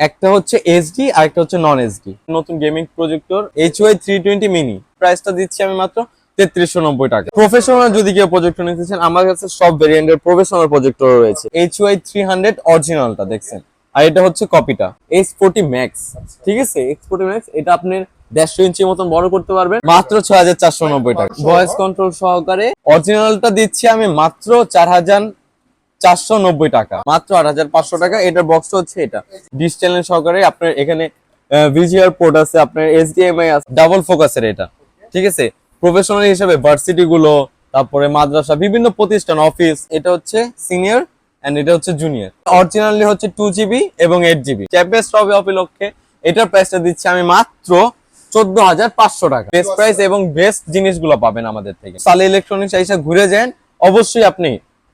একটা হচ্ছে এইচডি আর একটা হচ্ছে নন এইচডি। নতুন গেমিং প্রজেক্টর HY 320 মিনি, প্রাইসটা দিচ্ছি আমি মাত্র 3390 টাকা। প্রফেশনাল যদি কেউ প্রজেক্টর নিতে চান, আমার কাছে সব ভেরিয়েন্টের প্রফেশনাল প্রজেক্টর রয়েছে। HY 300 অরিজিনালটা দেখছেন, আর এটা হচ্ছে কপিটা H40 Max। ঠিক আছে, H40 Max এটা আপনি 150 ইঞ্চি মতন বড় করতে পারবেন মাত্র 6490 টাকা। ভয়েস কন্ট্রোল সহকারে অরিজিনালটা দিচ্ছি আমি মাত্র 4490 টাকা, মাত্র 8500 টাকা। এটার বক্সটা হচ্ছে এটা ডিশ চ্যানেল সহকারে। আপনার এখানে ভিজিআর পোর্ট আছে, আপনার HDMI আছে, ডাবল ফোকাসের এটা। ঠিক আছে, প্রফেশনাল হিসেবে ভার্সিটি গুলো, তারপরে মাদ্রাসা, বিভিন্ন প্রতিষ্ঠান, অফিস। এটা হচ্ছে সিনিয়র এন্ড এটা হচ্ছে জুনিয়র। অরিজিনালি হচ্ছে 2GB এবং 8GB। চ্যাম্পিয়ন্স ট্রফি উপলক্ষে এটার প্রাইসটা দিচ্ছি আমি মাত্র 14500 টাকা। বেস্ট প্রাইস এবং বেস্ট জিনিসগুলো পাবেন আমাদের থেকে। সালে ইলেকট্রনিক্স এসে ঘুরে যান, অবশ্যই আপনি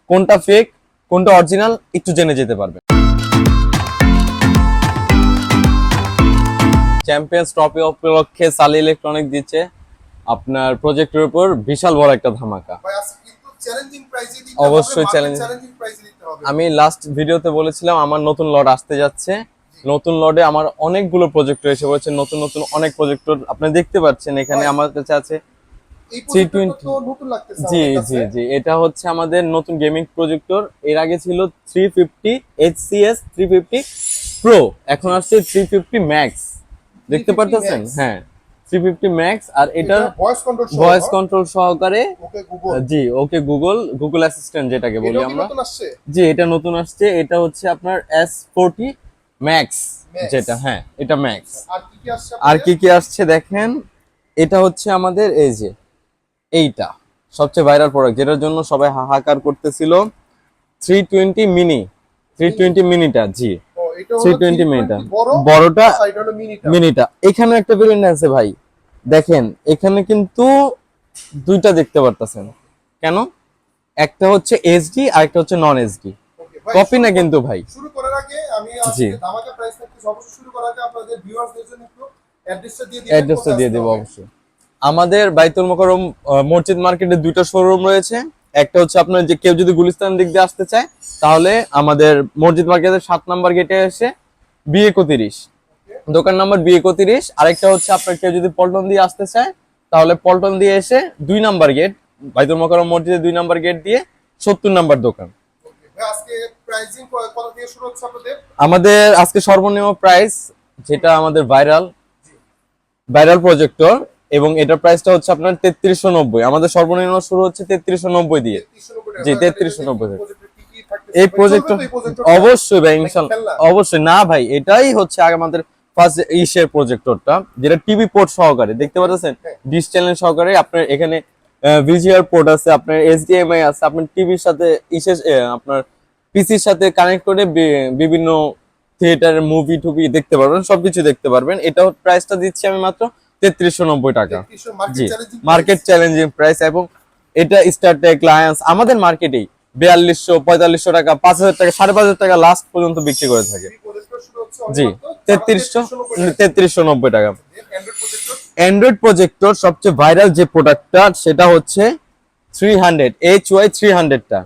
কোনটা ফেক কোনটা অরিজিনাল একটু জেনে যেতে পারবেন। চ্যাম্পিয়ন্স ট্রফি উপলক্ষে সালে ইলেকট্রনিক দিচ্ছে আপনার প্রজেক্টের উপর বিশাল বড় একটা ধামাকা। অবশ্যই চ্যালেঞ্জিং। আমি লাস্ট ভিডিওতে বলেছিলাম আমার নতুন লট আসতে যাচ্ছে। নতুন লটে আমার অনেকগুলো প্রজেক্টর এসে পড়েছে, নতুন নতুন অনেক প্রজেক্টর আপনি দেখতে পাচ্ছেন এখানে আমার কাছে আছে। জি জি জি, এটা হচ্ছে আমাদের নতুন গেমিং প্রজেক্টর। এর আগে ছিল 350 HCS 350 Pro, এখন আসছে 350 Max। দেখতে পারতেছেন? হ্যাঁ, 350 Max। আর এটার ভয়েস কন্ট্রোল সহকারে। জি, ওকে গুগল অ্যাসিস্ট্যান্ট যেটাকে বলি আমরা। জি, এটা নতুন আসছে। এটা হচ্ছে আপনার S40 Max যেটা। হ্যাঁ, এটা ম্যাক্স। আর কি কি আসছে দেখেন, এটা হচ্ছে আমাদের এই যে এইটা সবচেয়ে ভাইরাল প্রোডাক্ট, যেটার জন্য সবাই হাহাকার করতেছিল। 320 মিনি, 320 মিনিটা। জি, 320 মিনিটা বড়টা, মিনিটা। এখানে একটা ভেরিয়েন্ট আছে ভাই, দেখেন এখানে কিন্তু দুইটা দেখতে পারতেছেন। কেন? একটা হচ্ছে এইচডি আর একটা হচ্ছে নন এইচডি। কপি না কিন্তু ভাই। শুরু করার আগে আমি আজকে ধামাকা প্রাইস থাকতে অবশ্যই শুরু করার আগে আপনাদের ভিউয়ারদের জন্য একটু অ্যাড্রেসটা দিয়ে দেব অবশ্যই। আমাদের বাইতুল মোকাররম মসজিদ মার্কেটে দুইটা শোরুম রয়েছে। একটা হচ্ছে আপনার যে কেউ যদি গুলিস্তান দিক দিয়ে আসতে চায়, তাহলে আমাদের মসজিদ মার্কেটের 7 নাম্বার গেটে এসে B31 দোকান নাম্বার B31। আরেকটা হচ্ছে আপনার কেউ যদি পল্টন দিয়ে আসতে চায়, তাহলে পল্টন দিয়ে এসে 2 নাম্বার গেট, বাইতুল মোকাররম মসজিদের 2 নাম্বার গেট দিয়ে 70 নাম্বার দোকান। আমাদের আজকে সর্বনিম্ন প্রাইস, যেটা আমাদের ভাইরাল প্রজেক্টর, এবং এটার প্রাইসটা হচ্ছে আপনার 3390। আমাদের সর্বনিম্ন শুরু হচ্ছে 3390 দিয়ে। জি, 3390 থেকে এই প্রজেক্টর। অবশ্যই ভাই, ইনশাআল্লাহ অবশ্যই। না ভাই, এটাই হচ্ছে আমাদের ফার্স্ট ইসের প্রজেক্টরটা, যেটা টিভি পোর্ট সহকারে। দেখতে পাচ্ছেন ডিশ চ্যানেল সহকারে। আপনার এখানে ভিজিআর পোর্ট আছে, আপনার HDMI আছে, আপনার টিভির সাথে আপনার পিসির সাথে কানেক্ট করে বিভিন্ন থিয়েটারের মুভি টুভি দেখতে পারবেন, সবকিছু দেখতে পারবেন। এটাও প্রাইসটা দিচ্ছি আমি মাত্র 3390 টাকা। জি, মার্কেট চ্যালেঞ্জিং প্রাইস। এবং এটা স্টারটেক, লায়ন্স আমাদের মার্কেটেই 4200 4500 টাকা, 5000 টাকা, 5500 টাকা লাস্ট পর্যন্ত বিক্রি করে থাকে। জি, 3390 টাকা। অ্যান্ড্রয়েড প্রজেক্টর সবচেয়ে ভাইরাল যে প্রোডাক্টটা, সেটা হচ্ছে 300 HY 300টা।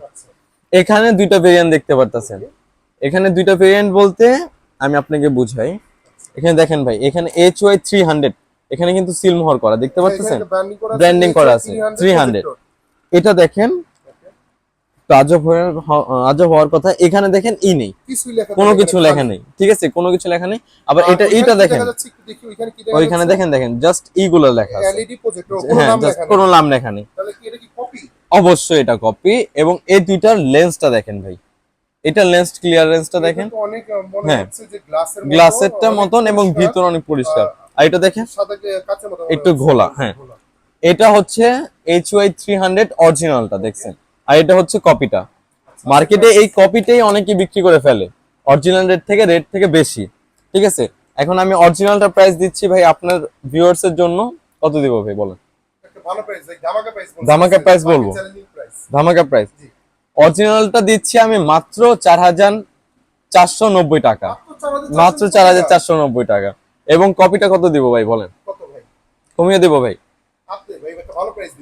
এখানে দুইটা ভেরিয়েন্ট দেখতে পারতেছেন। এখানে দুইটা ভেরিয়েন্ট বলতে আমি আপনাকে বুঝাই। এখানে দেখেন ভাই, এখানে HY 300, এখানে কিন্তু সিলমোহর করা, দেখতে পাচ্ছেন, ব্র্যান্ডিং করা আছে 300। এটা দেখেন আজব হওয়ার কথা, এখানে দেখেন ই নেই, কোনো কিছু লেখা নেই। ঠিক আছে, কোনো কিছু লেখা নেই। আবার এইটা দেখেন, ওইখানে দেখেন জাস্ট ইগুলো লেখা আছে। হ্যাঁ, জাস্ট কোনো নাম লেখা নেই। অবশ্যই এটা কপি। এবং এই দুইটার লেন্সটা দেখেন ভাই, এটা লেন্স ক্লিয়ারেন্সটা দেখেন। হ্যাঁ, গ্লাসেরটা মতন, এবং ভিতর অনেক পরিষ্কার। আর এটা দেখেন একটু ঘোলা। হ্যাঁ, এটা হচ্ছে HY 300 অরিজিনালটা দেখছেন, আর এটা হচ্ছে কপিটা। মার্কেটে এই কপিটাই অনেকে বিক্রি করে ফেলে অরিজিনাল রেট থেকে বেশি। ঠিক আছে, এখন আমি অরিজিনালটা প্রাইস দিচ্ছি ভাই আপনার ভিউয়ার্স এর জন্য। কত দিব ভাই বলেন? ধামাকা প্রাইস বলবো। ধামাকা প্রাইস অরিজিনালটা দিচ্ছি আমি মাত্র 4490 টাকা, মাত্র 4490 টাকা। এবং কপিটা কত দিব ভাই বলেন? কমিয়ে দেবো ভাই,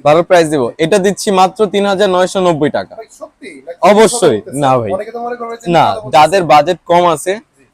ভালো প্রাইস দিব। এটা দিচ্ছি মাত্র 3990 টাকা। অবশ্যই না ভাই, না, যাদের বাজেট কম আছে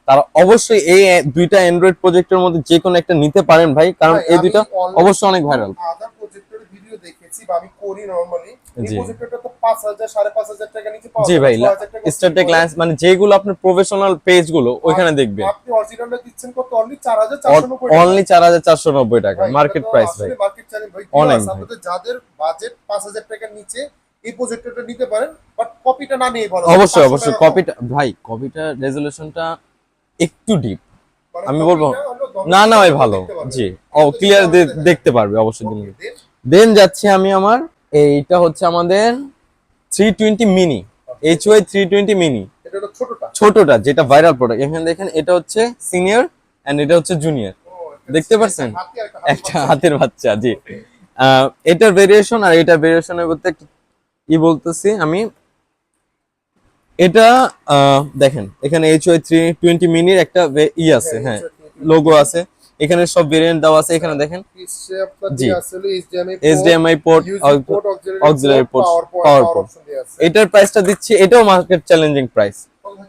তারা অবশ্যই এই দুইটা অ্যান্ড্রয়েড প্রজেক্টের মধ্যে যে কোনো একটা নিতে পারেন ভাই, কারণ এই দুইটা অবশ্যই অনেক ভাইরাল। আদার প্রজেক্টরের ভিডিও দেখেছি বা আমি করি নরমালি, এই জি প্রজেক্টরটা তো 5000 5,500 টাকা নিচে পাওয়া জি যায়, ভাই, 6000 টাকা স্টারটেক লাইন্স মানে যেগুলো আপনার প্রফেশনাল পেজ গুলো ওইখানে দেখবেন আপনি অরিজিনালটা দিচ্ছেন কত? অনলি 4490 টাকা। অনলি 4490 টাকা মার্কেট প্রাইস ভাই। আসলে মার্কেট চ্যালেঞ্জ ভাই। অনেক ভাই। আপনাদের যাদের বাজেট 5000 টাকার নিচে এই প্রজেক্টরটা নিতে পারেন, বাট কপিটা না নিয়ে ভালো। অবশ্যই অবশ্যই কপিটা ভাই, কপিটা রেজোলিউশনটা একটু ডিপ মানে আমি বলবো। কপিটা হলো না না ভাই দেখতে ভালো, পারবেন। জি ও ক্লিয়ার দেখতে পারবে অবশ্যই দিন। Okay, then দেন যাচ্ছি আমি আমার, এইটা হচ্ছে আমাদের 320 মিনি, HY 320 মিনি, এটা হলো ছোটটা। ছোটটা যেটা ভাইরাল প্রোডাক্ট। এখানে দেখেন এটা হচ্ছে সিনিয়র এন্ড এটা হচ্ছে জুনিয়র, দেখতে পাচ্ছেন হাতি আর একটা একটা হাতের বাচ্চা। জি এটার ভেরিয়েশন আর এটার ভেরিয়েশনের মধ্যে একটা ই বলতেছি আমি। এটা দেখেন এখানে HY 320 মিনির একটা ই আছে, হ্যাঁ লোগো আছে, এখানে সব ভেরিয়েন্ট দেওয়া আছে। এখানে দেখেন পিছে আপনার জি দিয়ে আসলে HDMI পোর্ট, অক্সিলারি পোর্ট, পাওয়ার পোর্ট। অপশন দিয়ে আছে। এটার প্রাইসটা দিচ্ছি, এটাও মার্কেট চ্যালেঞ্জিং প্রাইস।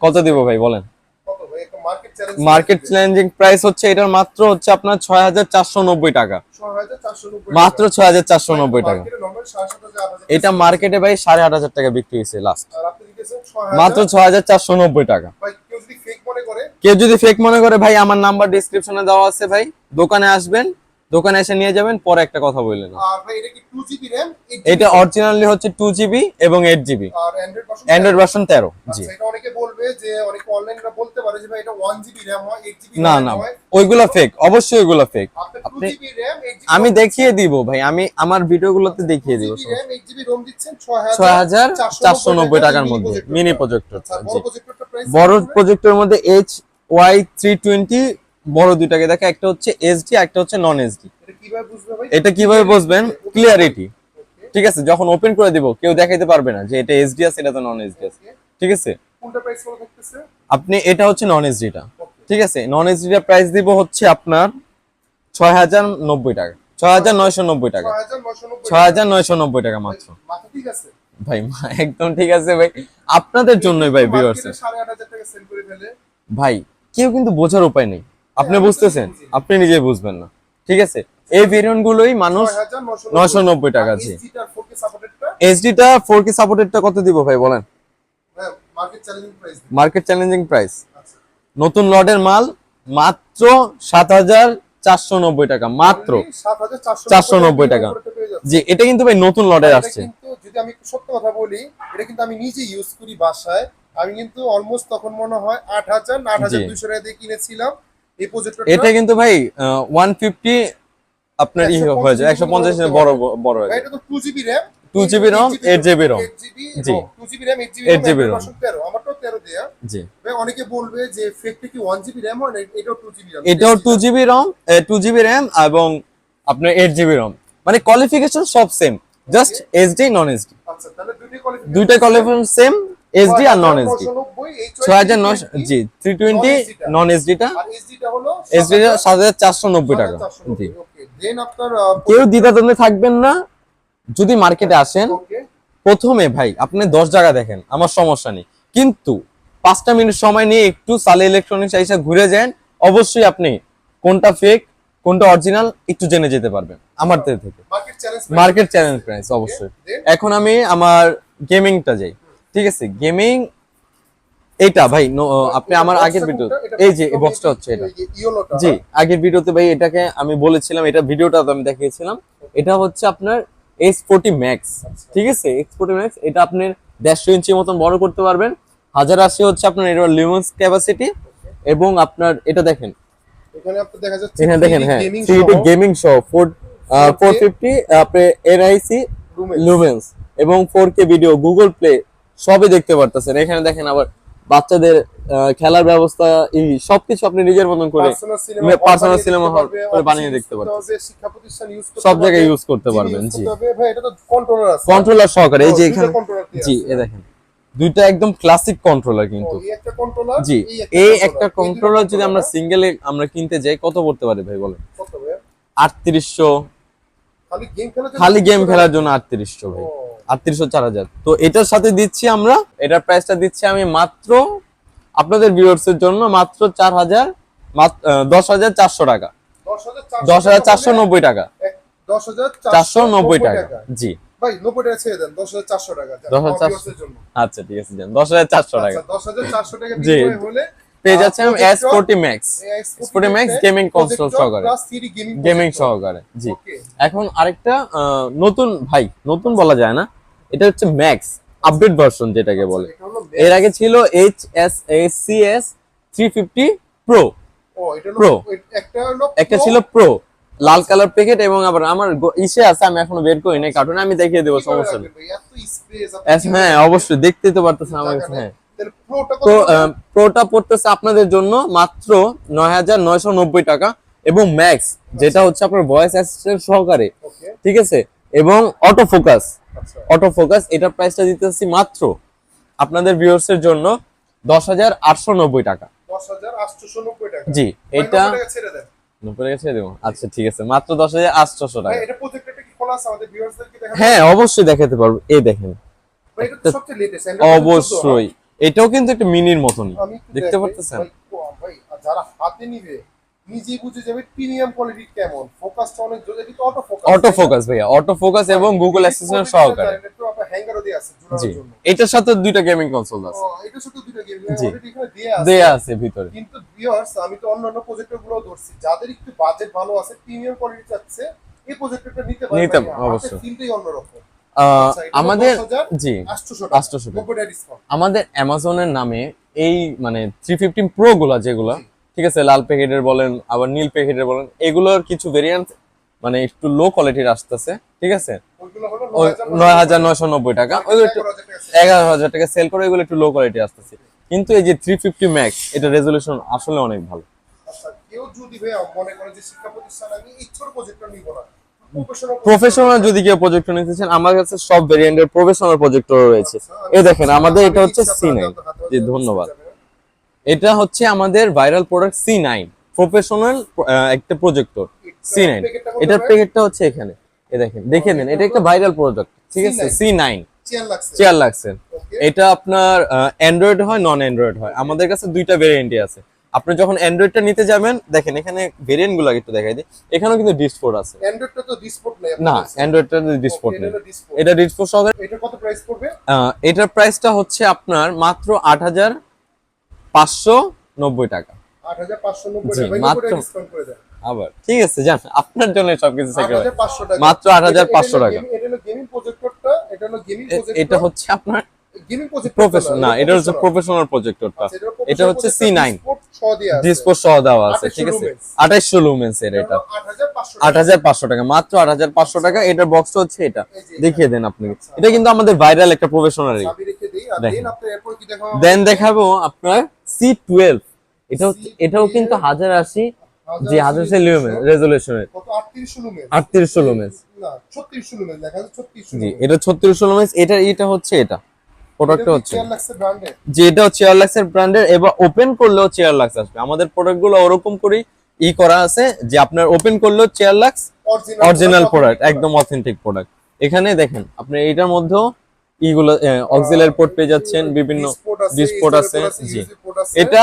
কত দিব ভাই বলেন? কত ভাই? একটা market challenge. Market challenging price হচ্ছে এটার মাত্র হচ্ছে আপনার 6490 টাকা, 6490 মাত্র 6490 টাকা। মার্কেটে নরমাল 7,500 এটা মার্কেটে ভাই 8500 টাকা বিক্রি হয়েছে লাস্ট, আর আপনি দিতেছেন মাত্র 6490 টাকা। ভাই কেউ যদি ফেক মনে করে, কেউ যদি ফেক মনে করে ভাই, আমার নাম্বার ডেসক্রিপশনে দেওয়া আছে ভাই, দোকানে আসবেন, দোকানে এসে নিয়ে যাবেন, পরে একটা কথা বললেন। আর ভাই এটা কি 2GB RAM? এটা অরিজিনালি হচ্ছে 2GB এবং 8GB, আর অ্যান্ড্রয়েড ভার্সন অ্যান্ড্রয়েড ভার্সন 13। জি আচ্ছা, এটা অনেকে বলবে যে অনেকে অনলাইনে বলতে পারে যে ভাই এটা 1GB RAM হয়, 8GB না RAM না হয়। ওইগুলো ফেক, অবশ্যই ওইগুলো ফেক। আপনি আপনি 2GB RAM 8GB আমি দেখিয়ে দিব ভাই, আমি আমার ভিডিওগুলোতে দেখিয়ে দিব। 2GB RAM 8GB ROM দিচ্ছেন 6490 টাকার মধ্যে মিনি প্রজেক্টর। আচ্ছা, বড় জি প্রজেক্টরটা প্রাইস বড় প্রজেক্টরের মধ্যে HY 320 বড় দুইটাকে দেখা, একটা হচ্ছে SD একটা হচ্ছে নন SD। এটা কিভাবে বুঝবে ভাই? এটা কিভাবে বুঝবেন? ক্লিয়ারিটি, Okay, ঠিক আছে, যখন ওপেন করে দিব কেউ দেখাইতে পারবে না যে এটা SD আছে এটা তো নন SD আছে, okay। ঠিক আছে। কোনটা প্রাইস কত থাকতেছে? আপনি এটা হচ্ছে নন এসডিটা, Okay, ঠিক আছে, নন এসডিটা প্রাইস দিব হচ্ছে আপনার 6090 টাকা, 6990 টাকা, 6990 6990 টাকা মাত্র। মাথা ঠিক আছে? ভাই একদম ঠিক আছে ভাই, আপনাদের জন্যই ভাই ভিউয়ার্স। মার্কেটে 8,500 টাকা সেল করে ফেলে। ভাই কেউ কিন্তু বোঝার উপায় নেই, আপনি বুঝতেছেন, আপনি নিজে বুঝবেন না, ঠিক আছে। এই ভেরিয়েন্ট গুলোই মানুষ 990 টাকা। জি এসডিটা 4K সাপোর্টেডটা এসডিটা 4K সাপোর্টেডটা কত দিব ভাই বলেন? Market challenging price. Market challenging price, আচ্ছা, নতুন লটের মাল মাত্র 7490 টাকা, মাত্র 7490 টাকা। জি এটা কিন্তু ভাই নতুন লটের আসছে। কিন্তু যদি আমি একটু সত্য কথা বলি, এটা কিন্তু আমি নিজে ইউজ করি বাসায়। আমি কিন্তু অলমোস্ট তখন মনে হয় 8000 না 8200 টাকা দিয়ে কিনেছিলাম এই প্রজেক্টরটা। এটা কিন্তু ভাই 150 আপনার ই হয়ে যায়, 150 বড় বড় হয়ে যায়। এটা তো 2GB RAM 2GB ROM 8GB ROM। জি 2GB RAM 8GB 8GB ROM। 13 আমারটাও 13 দেয়া। জি ভাই অনেকে বলবে যে ফেকটা কি 1GB RAM হয় না, এটাও 2GB RAM। এটাও 2GB ROM 2GB RAM এবং আপনার 8GB ROM, মানে কোয়ালিফিকেশন সব সেম, জাস্ট SD নন SD, আচ্ছা, তাহলে দুইটাই দুইটা কোয়ালিফিকেশন সেম, SD আর নন SD। 6900 জি 320 নন SD টা, আর এসডিটা হলো SD টা 7490 টাকা। জি ওকে, দেন আপনার কেউ দ্বিধাদ্বন্দ্বে থাকবেন না, যদি মার্কেটে আসেন ওকে প্রথমে ভাই আপনি 10 জায়গা দেখেন, আমার সমস্যা নেই, কিন্তু 5টা মিনিট সময় নিয়ে একটু সালে ইলেকট্রনিক্স এসে ঘুরে যান, অবশ্যই আপনি কোনটা ফেক কোনটা অরিজিনাল একটু জেনে যেতে পারবেন আমার থেকে। মার্কেট চ্যালেঞ্জ প্রাইস অবশ্যই। এখন আমি আমার গেমিংটা যাই, ঠিক আছে। গেমিং এইটা ভাই আপনি আমার আগের ভিডিও, এই যে বক্সটা হচ্ছে এটা, জি আগের ভিডিওতে ভাই এটাকে আমি বলেছিলাম, এটা ভিডিওটা আমি দেখিয়েছিলাম। এটা হচ্ছে আপনার S40 Max, ঠিক আছে, S40 Max। এটা আপনি 150 ইঞ্চি মতন বড় করতে পারবেন, 1080 হচ্ছে আপনার এর লিউমেন্স ক্যাপাসিটি, এবং আপনার এটা দেখেন এখানে আপনি দেখা যাচ্ছে এখানে দেখেন, হ্যাঁ 3D গেমিং সহ 450 আপনি NIC লুমেন্স এবং 4K ভিডিও, গুগল প্লে সবই দেখতে পারতেছেন। এখানে দেখেন আবার বাচ্চাদের খেলার ব্যবস্থা, এই সবকিছু আপনি নিজের মতন করে পার্সোনাল সিনেমা হল করে বানিয়ে দেখতে পারবেন, শিক্ষা প্রতিষ্ঠান ইউজ করতে সব জায়গায় ইউজ করতে পারবেন। জি ভাই এটা তো কন্ট্রোলার আছে, কন্ট্রোলার সহকারে, এই যে এখানে জি এই দেখেন দুইটা একদম ক্লাসিক কন্ট্রোলার কিন্তু। এই একটা কন্ট্রোলার, জি এই একটা কন্ট্রোলার যদি আমরা সিঙ্গেলে আমরা কিনতে যাই কত পড়তে পারে ভাই বলেন? কত ভাই? 3800, খালি গেম খেলার খালি গেম খেলার জন্য জন্য 3800 ভাই, 3800 4000। তো এটার সাথে দিচ্ছি আমরা, এটার প্রাইসটা দিচ্ছি আমি মাত্র আপনাদের ভিউয়ার্সের জন্য মাত্র 10,400 টাকা, 10,490 টাকা, 490 টাকা। জি ভাই 90 টাকা ছেড়ে দেন, 10,400 টাকা 10,400 ভিউয়ার্সের জন্য। আচ্ছা ঠিক আছে, যান 10,400 টাকা। আচ্ছা 10,400 টাকা জি। বিনিময়ে হলে পেয়ে যাচ্ছে S40 Max, S40 Max gaming console projector সহকারে, প্লাস 3D গেমিং সহকারে। জি ওকে এখন আরেকটা নতুন ভাই, নতুন বলা যায় না, এটা হচ্ছে ম্যাক্স আপডেট ভার্সন যেটাকে বলে। এটা হলো এর আগে ছিল HSACS 350 Pro, ও এটা হলো Pro। একটা একটা ছিল প্রো লাল কালার প্যাকেট, এবং আবার আমার ইসে আছে, আমি এখনো বের করি নাই কার্টুনে, আমি দেখিয়ে দেবো, সমস্যা নেই। এত স্পেস হ্যাঁ অবশ্যই, দেখতেই তো পারতেছেন আমার কাছে। হ্যাঁ তাহলে প্রোটা কত তো প্রোটা পড়তেছে আপনাদের জন্য মাত্র 9,990 টাকা, এবং ম্যাক্স যেটা হচ্ছে আপনার ভয়েস অ্যাসিস্ট্যান্ট সহকারে, ওকে ঠিক আছে, এবং অটো ফোকাস, আচ্ছা অটো ফোকাস এটার প্রাইসটা দিতেছি মাত্র আপনাদের ভিউয়ার্সের জন্য 10,890 টাকা। 10,890 টাকা। জি ভাই, এটা 90 টাকা ছেড়ে দেন। উপরে গেছে দেবো। আচ্ছা ঠিক আছে, মাত্র 10,800 ভাই টাকা। এটা প্রজেক্টরটা কি খোলা আছে আমাদের ভিউয়ার্সদেরকে দেখাবো? হ্যাঁ অবশ্যই দেখাতে পারবো, এই দেখেন। ভাই এটা তো সবচেয়ে লেটেস্ট অবশ্যই এটাও কিন্তু একটা মিনির মতনই, আমি একটু দেখতে দেখাই। পারতেছেন। ভাই, ভাই আর যারা হাতে নিবে নিজেই বুঝে যাবে প্রিমিয়াম কোয়ালিটি কেমন, ফোকাসটা অনেক জোরে, কিন্তু অটো ফোকাস, অটো ফোকাস ভাইয়া, অটো ফোকাস এবং গুগল অ্যাসিস্ট্যান্ট সহকারে। একটু আপনার হ্যাঙ্গারও দিয়ে আছে জি ঝুলানোর জন্য। এটার সাথে দুইটা গেমিং কনসোল আছে, ও এটা শুধু দুটো গেম জি। অলরেডি এখানে দেয়া আছে। দেয়া আছে ভিতরে। কিন্তু ভিউয়ার্স আমি তো অন্যান্য প্রজেক্টর গুলো ধরছি, যাদের একটু বাজেট ভালো আছে, প্রিমিয়াম কোয়ালিটি চাচ্ছে, এই প্রজেক্টরটা নিতে নিতে পারবেন। অবশ্যই। ফিলটাই অন্যরকম। আহ, আচ্ছা, এটা হলো আমাদের 10,800 জি টাকা। 800 টাকা। 90 টাকা ডিসকাউন্ট। আমাদের অ্যামাজনের নামে এই মানে 315 প্রো গুলা যেগুলা, জি। ঠিক আছে, লাল প্যাকেটের বলেন আবার নীল প্যাকেটের বলেন, এগুলোর কিছু ভেরিয়েন্ট মানে একটু লো কোয়ালিটির আসতেছে, ঠিক আছে, ওইগুলো হলো ওই 9,990 9,990 টাকা, ওইগুলো একটু 11,000 টাকা সেল করে, এগুলো একটু লো কোয়ালিটি আসতেছে। কিন্তু এই যে 350 ম্যাক্স, এটা রেজলিউশন আসলে অনেক ভালো। আচ্ছা কেউ যদি ভাই মনে করে যে শিক্ষা প্রতিষ্ঠান আমি এই ছোট প্রজেক্টর নিব না, প্রফেশনাল যদি কেউ প্রজেক্টর নিতে চান, আমার কাছে সব ভেরিয়েন্টের প্রফেশনাল প্রজেক্টর রয়েছে। এই দেখেন আমাদের এটা হচ্ছে C9। জি ধন্যবাদ। এটা হচ্ছে আমাদের ভাইরাল প্রোডাক্ট C9 প্রফেশনাল একটা প্রজেক্টর C9। এটার প্যাকেটটা হচ্ছে এখানে, এই দেখেন, দেখে নেন, এটা একটা ভাইরাল প্রোডাক্ট, ঠিক আছে, C9 চেয়ার লাগছে। এটা আপনার অ্যান্ড্রয়েড হয়, নন অ্যান্ড্রয়েড হয়, আমাদের কাছে দুইটা ভেরিয়েন্টই আছে। আপনি যখন অ্যান্ড্রয়েডটা নিতে যাবেন, দেখেন এখানে ভেরিয়েন্ট গুলো একটু দেখাই দিই, এখানেও কিন্তু ডিসপোর্ট আছে। অ্যান্ড্রয়েডটা তো ডিসপোর্ট নেই না অ্যান্ড্রয়েডটা ডিসপোর্ট নেই, ডিসপোর্ট। এটা ডিসপোর্ট সহকারে। এটা কত প্রাইস পড়বে? এটার প্রাইসটা হচ্ছে আপনার মাত্র 8,590 টাকা। 8,590 জি, টাকা। ভাই মাত্র। ডিসকাউন্ট করে দেন। আবার ঠিক আছে, জান আপনার জন্য সবকিছু সেক্রেটারি, 8,500 টাকা। মাত্র 8,500 টাকা। এটা হলো গেমিং প্রজেক্টরটা, এটা হলো গেমিং প্রজেক্টর। এটা হচ্ছে আপনার গেমিং প্রজেক্টর প্রফেশনাল না, এটা হচ্ছে প্রফেশনাল প্রজেক্টরটা। এটা হচ্ছে C9 ডিসপোর্ট সহ দেওয়া আছে, ঠিক আছে, 2800 লুমেন্স এর। এটা 8,500 টাকা, মাত্র 8,500 টাকা। এটার বক্সটা হচ্ছে এটা, দেখিয়ে দেন আপনি। এটা কিন্তু আমাদের ভাইরাল একটা প্রফেশনাল। চাবি রেখে দেই আর দেন আপনি এরপর কি দেখাবো? দেন দেখাবো আপনার C12। এটাও কিন্তু 1080, যে 1080 লুমেন্স রেজোলিউশনের, কত 3800 লুমেন্স? 3800 লুমেন্স। না 3600 লুমেন্স দেখা যাচ্ছে, 3600 জি এটা 3600 লুমেন্স। এটা হচ্ছে এটা প্রোডাক্টটা হচ্ছে, চেয়ার লাগছে ব্র্যান্ডে। যে এটাও চেয়ার লাক্সের ব্র্যান্ডের, এবং ওপেন করলেও চেয়ার লাক্স আসবে। আমাদের প্রোডাক্টগুলো ওরকম করেই করা আছে যে আপনার ওপেন করলেও চেয়ার লাক্স, অরিজিনাল প্রোডাক্ট, একদম অথেন্টিক প্রোডাক্ট। এখানে দেখেন আপনি এটার মধ্যেও ইগুলো অক্সিলারি পোর্ট পেয়ে যাচ্ছেন, বিভিন্ন ডিসপোর্ট আছে। জি এটা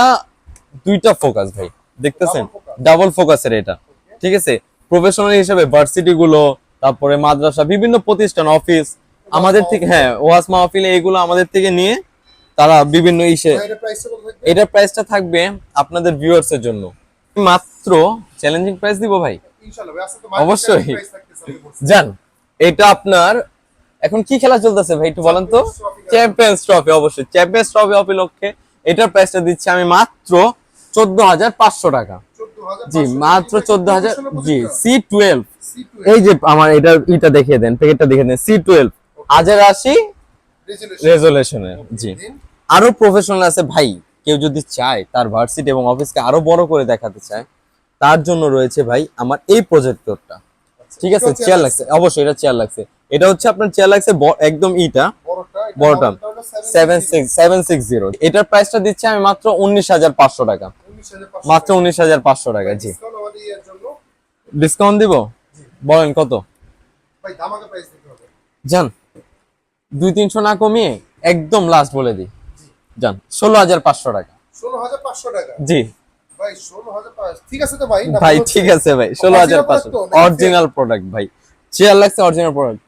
দুইটা ফোকাস ভাই, দেখতেছেন, ডাবল ফোকাসের এটা, ঠিক আছে। প্রফেশনাল হিসেবে ভার্সিটি গুলো, তারপরে মাদ্রাসা, বিভিন্ন প্রতিষ্ঠান, অফিস আমাদের থেকে, হ্যাঁ ওয়াজ মাহফিল, এগুলো আমাদের থেকে নিয়ে তারা বিভিন্ন ইসে। এটা প্রাইসটা কত থাকবে? এটার প্রাইসটা থাকবে আপনাদের ভিউয়ার্স এর জন্য মাত্র চ্যালেঞ্জিং প্রাইস দিব ভাই, ইনশাআল্লাহ ভাই, আজকে তো অবশ্যই। প্রাইস থাকতেছে আমি বলছি। জান এটা আপনার এখন কি খেলা চলতেছে ভাই, একটু বলেন তো। চ্যাম্পিয়ন্স ট্রফি, অবশ্যই চ্যাম্পিয়ন্স ট্রফি উপলক্ষে এটার প্রাইসটা দিচ্ছি আমি মাত্র 14,500 টাকা। 14,500 জি মাত্র 14,000। জি C12। C12 এই যে আমার এটা দেখিয়ে দেন, প্যাকেটটা দেখিয়ে দেন, C12 1080 রেজোলিউশনের। জি আরো প্রফেশনাল আছে ভাই, কেউ যদি চায় তার ভার্সিটি এবং অফিসকে আরো বড় করে দেখাতে চায়, তার জন্য রয়েছে ভাই আমার এই প্রজেক্টরটা, ঠিক আছে। চেয়ার লাগছে, অবশ্যই এটা চেয়ার লাগছে। এটা হচ্ছে আপনার চেয়ার লাগছে একদম বড়টা 760। এটার প্রাইসটা দিচ্ছি আমি মাত্র 19,500 টাকা, মাত্র 19,500 টাকা। জি ডিসকাউন্ট আমাদের এর জন্য। ডিসকাউন্ট দিব, বলেন কত ভাই ধামাকা প্রাইস দিতে হবে। জান? 200-300 না কমিয়ে একদম লাস্ট বলে দিই, জান 16,500 টাকা। 16,500 টাকা জি ভাই, 16,500 ঠিক আছে তো ভাই? না ভাই বলছেন? ঠিক আছে ভাই, 16,500 Original product তো, নাকি অরিজিনাল প্রোডাক্ট ভাই। চেয়ার লাগছে অরিজিনাল প্রোডাক্ট।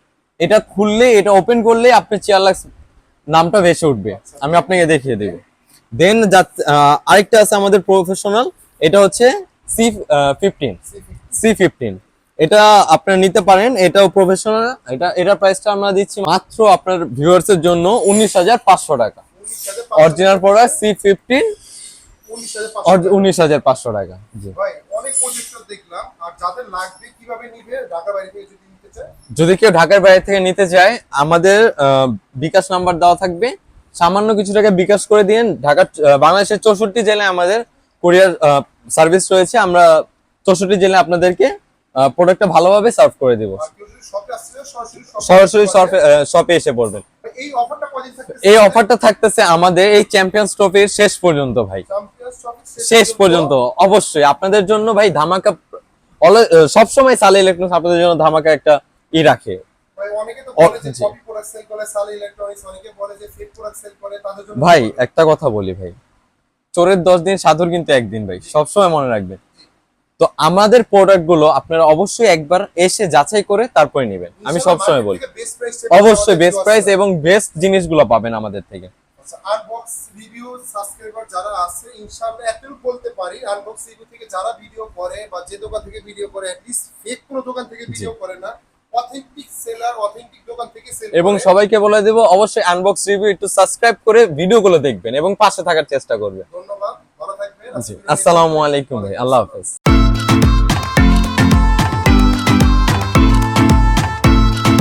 এটা খুললে, এটা ওপেন করলে আপনি চেয়ার লাক্স নামটা ভেসে উঠবে। আমি আপনাকে দেখিয়ে দেব। দেন আরেকটা আছে আমাদের প্রফেশনাল, এটা হচ্ছে C15 C15। এটা আপনারা নিতে পারেন, এটাও প্রফেশনাল। এটার প্রাইসটা আমরা দিচ্ছি মাত্র আপনার ভিউয়ার্স এর জন্য 19,500 টাকা। 19,500 অরিজিনাল প্রোডাক্ট C15 19,500 19,500 টাকা। জি ভাই, অনেক প্রজেক্টর দেখলাম। আর যাদের লাগবে কিভাবে নিবে, ঢাকা বাইরে থেকে যদি নিতে চায়? যদি কেউ ঢাকার বাইরে থেকে নিতে চায়, আমাদের বিকাশ নাম্বার দেওয়া থাকবে। সামান্য কিছু টাকা বিকাশ করে দিন। বাংলাদেশের 64 জেলায় আমাদের কুরিয়ার সার্ভিস রয়েছে। আমরা 64 জেলায় আপনাদেরকে প্রোডাক্টটা ভালোভাবে সার্ভ করে দেব। আর কেউ যদি শপে আসছে, সরাসরি শপে এসে পড়বেন। এই অফারটা কদিন থাকতেছে? এই অফারটা থাকতেছে আমাদের এই চ্যাম্পিয়ন্স ট্রফির শেষ পর্যন্ত ভাই, চ্যাম্পিয়ন্স ট্রফি শেষ পর্যন্ত। অবশ্যই আপনাদের জন্য ভাই ধামাকা। সবসময় সালে ইলেকট্রনিক্স আপনাদের জন্য ধামাকা একটা রাখে। ভাই, অনেকে তো বলে যে জি। কপি প্রোডাক্ট সেল করে সালে ইলেকট্রনিক্স, অনেকে বলে যে ফেক প্রোডাক্ট সেল করে, তাদের জন্য ভাই একটা কথা বলি ভাই, চোরের 10 দিন সাধুর কিন্তু একদিন ভাই, সবসময় মনে রাখবেন। তো আমাদের প্রোডাক্ট গুলো আপনারা অবশ্যই একবার এসে যাচাই করে তারপরে নেবেন। আমি সবসময় বলি অবশ্যই বেস্ট প্রাইস এবং বেস্ট জিনিসগুলো পাবেন আমাদের থেকে। আনবক্স রিভিউ সাবস্ক্রাইবার যারা আছে, ইনশাআল্লাহ এতটুকু বলতে পারি, আনবক্স রিভিউ থেকে যারা ভিডিও করে বা যে দোকান থেকে ভিডিও করে, অ্যাট লিস্ট ফেক কোনো দোকান থেকে ভিডিও করে না, অথেন্টিক সেলার, অথেন্টিক দোকান থেকে সেল করে। এবং সবাইকে বলে দেব অবশ্যই আনবক্স রিভিউ একটু সাবস্ক্রাইব করে ভিডিওগুলো দেখবেন এবং পাশে থাকার চেষ্টা করবেন। ধন্যবাদ, ভালো থাকবেন। জি, আসসালামু আলাইকুম ভাই, আল্লাহ হাফেজ।